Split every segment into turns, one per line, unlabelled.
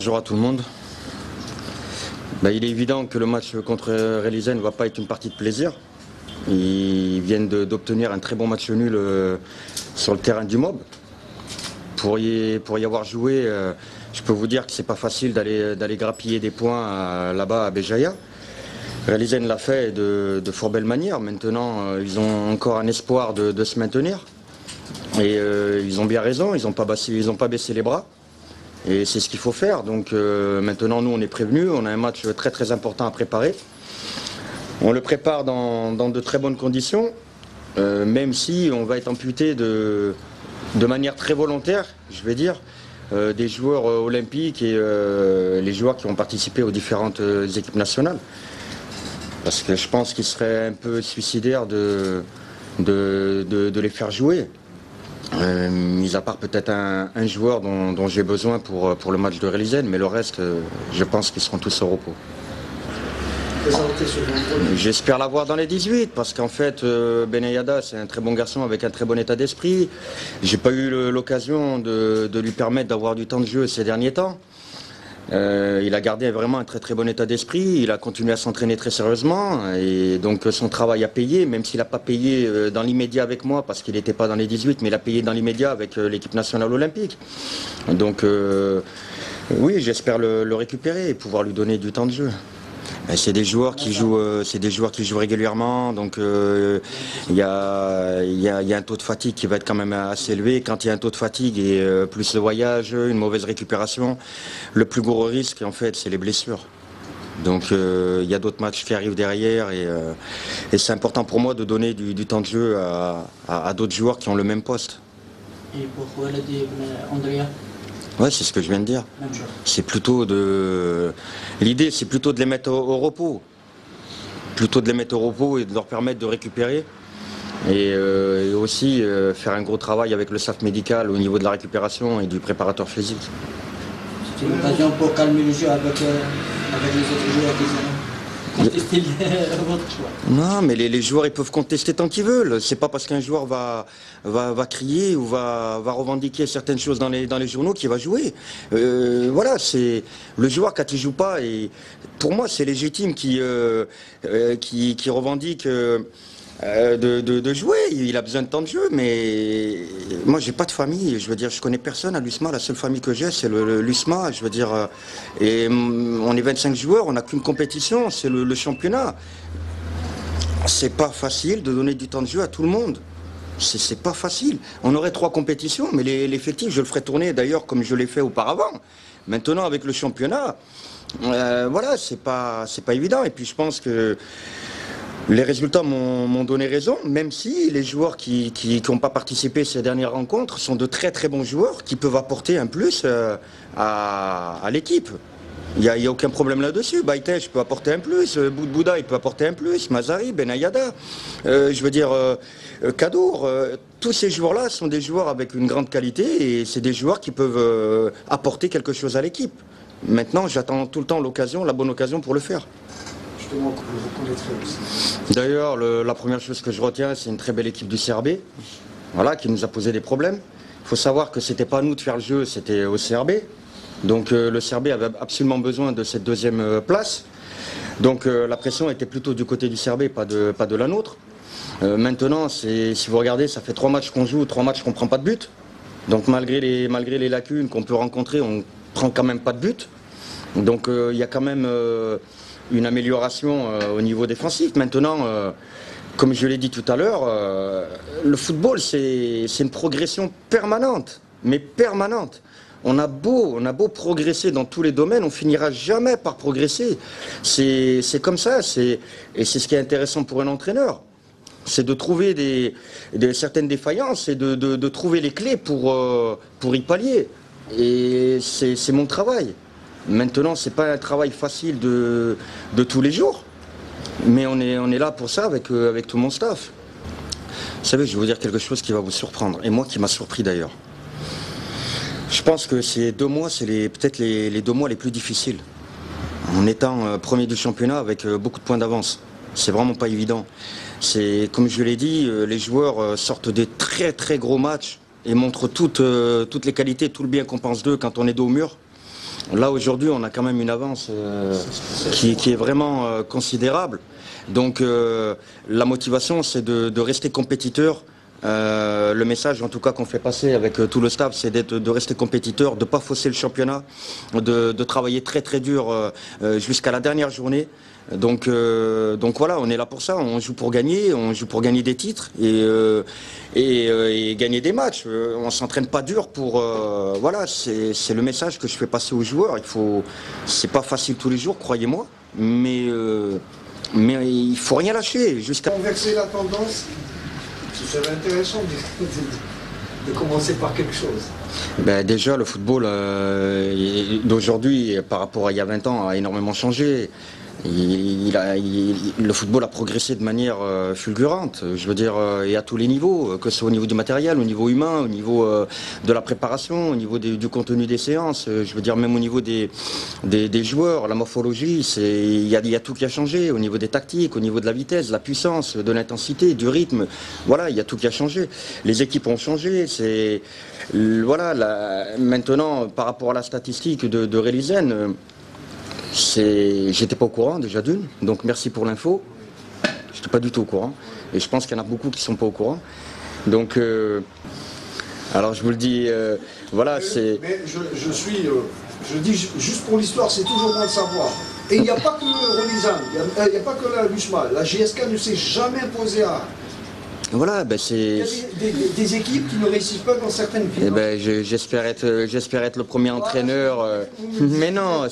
Bonjour à tout le monde. Il est évident que le match contre Relizet ne va pas être une partie de plaisir. Ils viennent d'obtenir un très bon match nul sur le terrain du MOB. Pour y avoir joué, je peux vous dire que c'est pas facile d'aller grappiller des points là-bas à Béjaïa. Relizet l'a fait de fort belle manière. Maintenant, ils ont encore un espoir de se maintenir. Et ils ont bien raison, ils n'ont pas baissé les bras. Et c'est ce qu'il faut faire. Donc maintenant, nous, on est prévenus. On a un match très très important à préparer. On le prépare dans de très bonnes conditions, même si on va être amputé de manière très volontaire, je vais dire, des joueurs olympiques et les joueurs qui ont participé aux différentes équipes nationales. Parce que je pense qu'il serait un peu suicidaire de les faire jouer. Mis à part peut-être un joueur dont j'ai besoin pour le match de Relizet, mais le reste, je pense qu'ils seront tous au repos. J'espère l'avoir dans les 18, parce qu'en fait, Benayada, c'est un très bon garçon avec un très bon état d'esprit. J'ai pas eu l'occasion de lui permettre d'avoir du temps de jeu ces derniers temps. Il a gardé vraiment un très très bon état d'esprit, il a continué à s'entraîner très sérieusement et donc son travail a payé, même s'il n'a pas payé dans l'immédiat avec moi parce qu'il n'était pas dans les 18, mais il a payé dans l'immédiat avec l'équipe nationale olympique. Donc oui, j'espère le récupérer et pouvoir lui donner du temps de jeu. C'est des joueurs qui jouent, régulièrement, donc il y a un taux de fatigue qui va être quand même assez élevé. Quand il y a un taux de fatigue et plus le voyage, une mauvaise récupération, le plus gros risque en fait c'est les blessures. Donc il y a d'autres matchs qui arrivent derrière et c'est important pour moi de donner du temps de jeu à d'autres joueurs qui ont le même poste.
Et pour Andrea?
Ouais, c'est ce que je viens de dire. C'est plutôt l'idée, c'est plutôt de les mettre au repos. Plutôt de les mettre au repos et de leur permettre de récupérer. Et aussi faire un gros travail avec le staff médical au niveau de la récupération et du préparateur physique.
C'est une occasion pour calmer le jeu avec les autres joueurs qui ont contesté votre choix.
Non, mais les joueurs, ils peuvent contester tant qu'ils veulent. C'est pas parce qu'un joueur va crier ou va revendiquer certaines choses dans les journaux qu'il va jouer. Voilà, c'est le joueur quand il joue pas. Et pour moi, c'est légitime qui revendique de jouer. Il a besoin de temps de jeu, mais moi, j'ai pas de famille. Je veux dire, je connais personne à l'USMA. La seule famille que j'ai, c'est l'USMA. Je veux dire, et on est 25 joueurs, on n'a qu'une compétition, c'est le championnat. C'est pas facile de donner du temps de jeu à tout le monde. C'est pas facile. On aurait 3 compétitions, mais l'effectif, je le ferai tourner d'ailleurs comme je l'ai fait auparavant. Maintenant, avec le championnat, voilà, c'est pas évident. Et puis, je pense que les résultats m'ont donné raison, même si les joueurs qui n'ont pas participé à ces dernières rencontres sont de très très bons joueurs qui peuvent apporter un plus à l'équipe. Il n'y a aucun problème là-dessus. Baïtej peut apporter un plus, Boudbouda il peut apporter un plus, Mazari, Benayada, je veux dire Kadour. Tous ces joueurs-là sont des joueurs avec une grande qualité et c'est des joueurs qui peuvent apporter quelque chose à l'équipe. Maintenant, j'attends tout le temps l'occasion, la bonne occasion pour le faire. D'ailleurs, la première chose que je retiens, c'est une très belle équipe du CRB, voilà, qui nous a posé des problèmes. Il faut savoir que c'était pas à nous de faire le jeu, c'était au CRB. Donc le CRB avait absolument besoin de cette deuxième place. Donc la pression était plutôt du côté du CRB, pas de la nôtre. Maintenant, si vous regardez, ça fait 3 matchs qu'on joue, 3 matchs qu'on ne prend pas de but. Donc malgré les lacunes qu'on peut rencontrer, on ne prend quand même pas de but. Donc il y a quand même une amélioration au niveau défensif. Maintenant, comme je l'ai dit tout à l'heure, le football, c'est une progression permanente, mais permanente. On a beau progresser dans tous les domaines, on finira jamais par progresser. C'est comme ça, et c'est ce qui est intéressant pour un entraîneur. C'est de trouver certaines défaillances et de trouver les clés pour y pallier. Et c'est mon travail. Maintenant, c'est pas un travail facile de tous les jours, mais on est là pour ça avec tout mon staff. Vous savez, je vais vous dire quelque chose qui va vous surprendre, et moi qui m'a surpris d'ailleurs. Je pense que ces 2 mois, c'est peut-être les 2 mois les plus difficiles. En étant premier du championnat avec beaucoup de points d'avance. C'est vraiment pas évident. Comme je l'ai dit, les joueurs sortent des très très gros matchs et montrent toutes les qualités, tout le bien qu'on pense d'eux quand on est dos au mur. Là aujourd'hui on a quand même une avance qui est vraiment considérable. Donc la motivation c'est de rester compétiteur. Le message en tout cas qu'on fait passer avec tout le staff, c'est de rester compétiteur, de ne pas fausser le championnat, de travailler très très dur jusqu'à la dernière journée. Donc voilà, on est là pour ça, on joue pour gagner des titres et gagner des matchs. On s'entraîne pas dur pour voilà, c'est le message que je fais passer aux joueurs. C'est pas facile tous les jours, croyez-moi, mais il faut rien lâcher jusqu'à
Inverser la tendance. Ce serait intéressant de commencer par quelque chose.
Ben déjà, le football d'aujourd'hui, par rapport à il y a 20 ans, a énormément changé. Le football a progressé de manière fulgurante, je veux dire, et à tous les niveaux, que ce soit au niveau du matériel, au niveau humain, au niveau de la préparation, au niveau du contenu des séances, je veux dire même au niveau des joueurs, la morphologie, il y a tout qui a changé, au niveau des tactiques, au niveau de la vitesse, de la puissance, de l'intensité, du rythme, voilà, il y a tout qui a changé. Les équipes ont changé, voilà, maintenant, par rapport à la statistique de Rélizen, j'étais pas au courant déjà d'une, donc merci pour l'info. J'étais pas du tout au courant. Et je pense qu'il y en a beaucoup qui sont pas au courant. Donc, alors je vous le dis, voilà, c'est...
Mais je dis juste pour l'histoire, c'est toujours bon de savoir. Et il n'y a pas que Relizane, il n'y a pas que la l'USMA. La GSK ne s'est jamais imposée à...
Voilà, ben c'est...
Il y a des équipes qui ne réussissent pas dans certaines villes.
Eh ben, j'espère être le premier entraîneur. Mais non,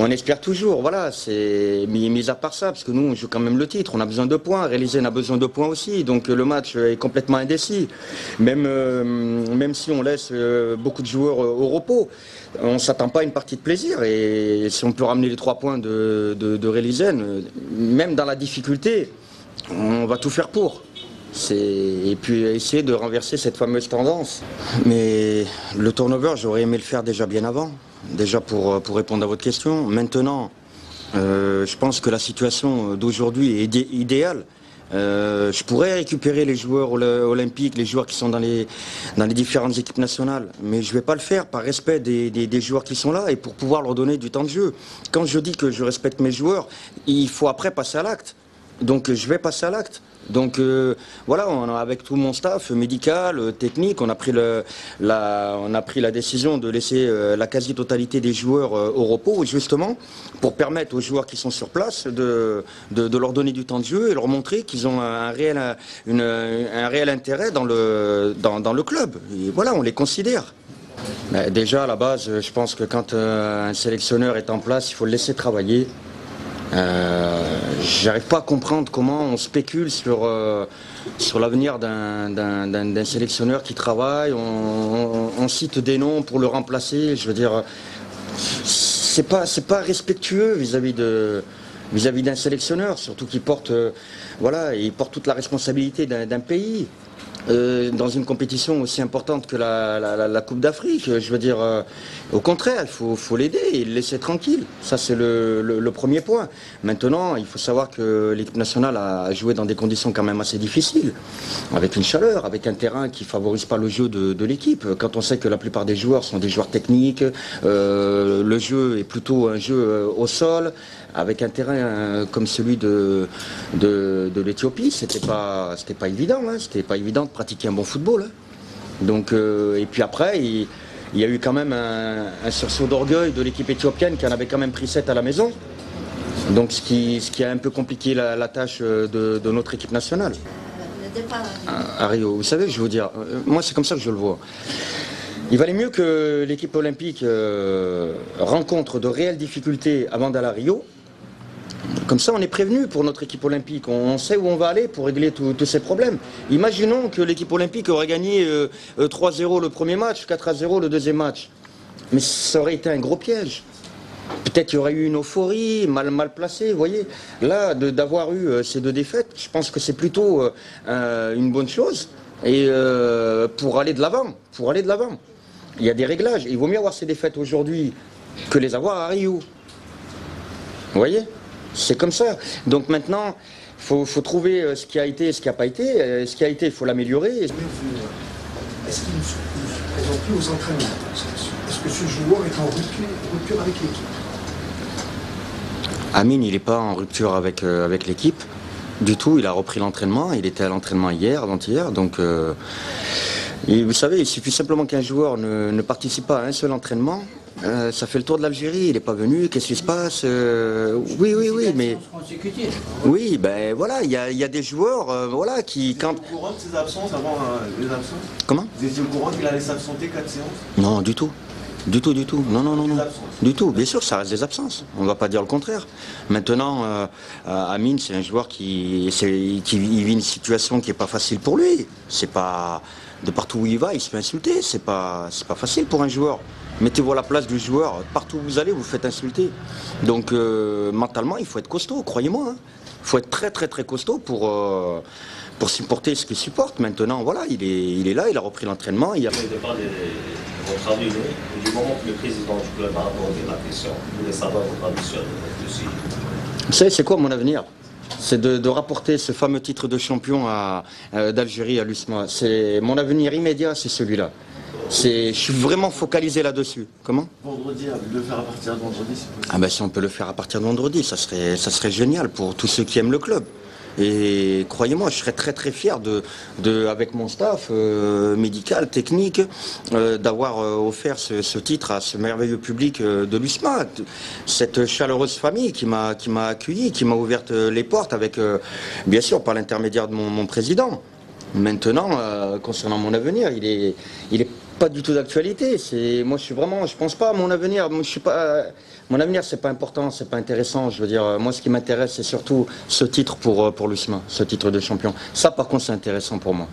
on espère toujours. Voilà, c'est mis à part ça, parce que nous on joue quand même le titre. On a besoin de points. Rélizen a besoin de points aussi. Donc le match est complètement indécis. Même si on laisse beaucoup de joueurs au repos, on ne s'attend pas à une partie de plaisir. Et si on peut ramener les 3 points de Rélizen, même dans la difficulté, on va tout faire pour. Et puis essayer de renverser cette fameuse tendance. Mais le turnover, j'aurais aimé le faire déjà bien avant. Déjà pour répondre à votre question. Maintenant, je pense que la situation d'aujourd'hui est idéale. Je pourrais récupérer les joueurs olympiques, les joueurs qui sont dans les différentes équipes nationales, mais je ne vais pas le faire par respect des joueurs qui sont là et pour pouvoir leur donner du temps de jeu. Quand je dis que je respecte mes joueurs, il faut après passer à l'acte. Donc je vais passer à l'acte. Donc voilà, avec tout mon staff médical, technique, on a pris la décision de laisser la quasi-totalité des joueurs au repos, justement, pour permettre aux joueurs qui sont sur place de leur donner du temps de jeu et leur montrer qu'ils ont un réel intérêt dans le club. Et voilà, on les considère. Mais déjà, à la base, je pense que quand un sélectionneur est en place, il faut le laisser travailler. J'arrive pas à comprendre comment on spécule sur l'avenir d'un sélectionneur qui travaille. On cite des noms pour le remplacer. Je veux dire, c'est pas respectueux vis-à-vis d'un sélectionneur, surtout qu'il porte il porte toute la responsabilité d'un pays. Dans une compétition aussi importante que la Coupe d'Afrique, je veux dire, au contraire, il faut l'aider et le laisser tranquille. Ça, c'est le premier point. Maintenant, il faut savoir que l'équipe nationale a joué dans des conditions quand même assez difficiles, avec une chaleur, avec un terrain qui ne favorise pas le jeu de l'équipe. Quand on sait que la plupart des joueurs sont des joueurs techniques, le jeu est plutôt un jeu au sol, avec un terrain comme celui de l'Éthiopie, c'était pas évident, hein, c'était pas évident de pratiquer un bon football. Hein. Donc, et puis après, il y a eu quand même un sursaut d'orgueil de l'équipe éthiopienne qui en avait quand même pris 7 à la maison. Donc ce qui a un peu compliqué la tâche de notre équipe nationale. À Rio, vous savez, je vais vous dire, moi c'est comme ça que je le vois. Il valait mieux que l'équipe olympique rencontre de réelles difficultés avant d'aller à Rio. Comme ça, on est prévenu pour notre équipe olympique. On sait où on va aller pour régler tous ces problèmes. Imaginons que l'équipe olympique aurait gagné 3-0 le premier match, 4-0 le deuxième match. Mais ça aurait été un gros piège. Peut-être qu'il y aurait eu une euphorie mal placée, vous voyez. Là, d'avoir eu ces 2 défaites, je pense que c'est plutôt une bonne chose. Et pour aller de l'avant, il y a des réglages. Il vaut mieux avoir ces défaites aujourd'hui que les avoir à Rio. Vous voyez ? C'est comme ça. Donc maintenant, il faut trouver ce qui a été et ce qui n'a pas été. Ce qui a été, il faut l'améliorer.
Est-ce qu'ils ne se présentent plus aux entraînements? Est-ce que ce joueur est en rupture avec l'équipe?
Amine, il n'est pas en rupture avec l'équipe du tout. Il a repris l'entraînement. Il était à l'entraînement hier, avant-hier. Donc, et vous savez, il suffit simplement qu'un joueur ne participe pas à un seul entraînement. Ça fait le tour de l'Algérie. Il n'est pas venu. Qu'est-ce qui se passe? Oui, mais oui, ben voilà, il y a des joueurs, voilà, qui quand.
Vous étiez au courant de ses absences avant les absences?
Comment?
Vous étiez au courant qu'il allait s'absenter 4 séances?
Non, du tout. Du tout. Non.
Des absences.
Du tout. Bien sûr, ça reste des absences. On ne va pas dire le contraire. Maintenant, Amine, c'est un joueur qui vit une situation qui n'est pas facile pour lui. C'est pas de partout où il va, il se fait insulter. C'est pas facile pour un joueur. Mettez-vous à la place du joueur. Partout où vous allez, vous faites insulter. Donc, mentalement, il faut être costaud, croyez-moi. Hein. Il faut être très costaud pour supporter ce qu'il supporte. Maintenant, voilà, il est là, il a repris l'entraînement.
Le départ de votre avis, du moment que le président du club a abordé la question, vous voulez savoir votre avis dessus.
Vous savez, c'est quoi mon avenir? C'est de rapporter ce fameux titre de champion d'Algérie à l'USMA. C'est mon avenir immédiat, c'est celui-là. Je suis vraiment focalisé là-dessus. Comment?
Vendredi, le faire à partir de vendredi, c'est possible.
Ah ben si on peut le faire à partir de vendredi, ça serait génial pour tous ceux qui aiment le club. Et croyez-moi, je serais très fier avec mon staff médical, technique, d'avoir offert ce titre à ce merveilleux public de l'USMA. Cette chaleureuse famille qui m'a accueilli, qui m'a ouvert les portes avec, bien sûr, par l'intermédiaire de mon président. Maintenant, concernant mon avenir, il est pas du tout d'actualité. Moi, je pense pas à mon avenir. Moi, mon avenir, c'est pas important, c'est pas intéressant. Je veux dire, moi, ce qui m'intéresse, c'est surtout ce titre pour l'USMA, ce titre de champion. Ça, par contre, c'est intéressant pour moi.